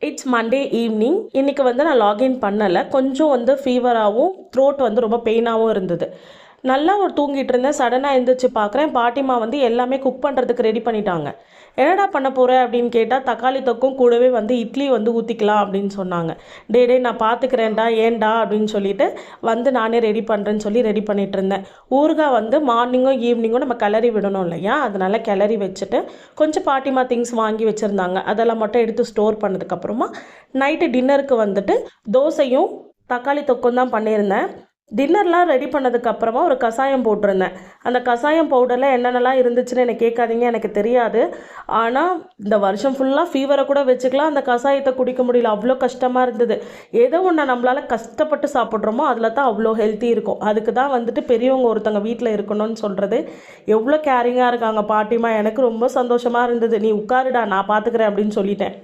It's Monday evening. இன்றைக்கி வந்து நான் லாகின் பண்ணலை. கொஞ்சம் வந்து ஃபீவராகவும் த்ரோட் வந்து ரொம்ப பெயினாகவும் இருந்தது. நல்லா ஒரு தூங்கிட்டு இருந்தேன். சடனாக எழுந்திரிச்சு பார்க்குறேன், பாட்டிமா வந்து எல்லாமே குக் பண்ணுறதுக்கு ரெடி பண்ணிட்டாங்க. என்னடா பண்ண போகிற அப்படின்னு கேட்டால், தக்காளி தொக்கும் கூடவே வந்து இட்லி வந்து ஊற்றிக்கலாம் அப்படின்னு சொன்னாங்க. டே நான் பார்த்துக்கிறேன்டா, ஏன்டா அப்படின்னு சொல்லிட்டு வந்து நானே ரெடி பண்ணுறேன்னு சொல்லி ரெடி பண்ணிகிட்டு இருந்தேன். ஊறுகாய் வந்து மார்னிங்கும் ஈவினிங்கும் நம்ம கிளறி விடணும் இல்லையா, அதனால் கிளறி வச்சுட்டு கொஞ்சம் பாட்டிமா திங்ஸ் வாங்கி வச்சுருந்தாங்க, அதெல்லாம் மட்டும் எடுத்து ஸ்டோர் பண்ணதுக்கப்புறமா நைட்டு டின்னருக்கு வந்துட்டு தோசையும் தக்காளி தொக்கும் தான் பண்ணியிருந்தேன். டின்னர்லாம் ரெடி பண்ணதுக்கப்புறமா ஒரு கஷாயம் போட்டிருந்தேன். அந்த கஷாயம் பவுடரில் என்னென்னலாம் இருந்துச்சுன்னு எனக்கு கேட்காதீங்க, எனக்கு தெரியாது. ஆனால் இந்த வருஷம் ஃபுல்லாக ஃபீவரை கூட வச்சுக்கலாம், அந்த கஷாயத்தை குடிக்க முடியல, அவ்வளோ கஷ்டமாக இருந்தது. ஏதோ ஒன்று நம்மளால் கஷ்டப்பட்டு சாப்பிட்றோமோ அதில் தான் அவ்வளோ ஹெல்த்தி இருக்கும். அதுக்கு தான் வந்துட்டு பெரியவங்க ஒருத்தங்க வீட்டில் இருக்கணும்னு சொல்கிறது. எவ்வளோ கேரிங்காக இருக்காங்க பாட்டிமா. எனக்கு ரொம்ப சந்தோஷமாக இருந்தது. நீ உட்காருடா, நான் பார்த்துக்கிறேன் அப்படின்னு சொல்லிட்டேன்.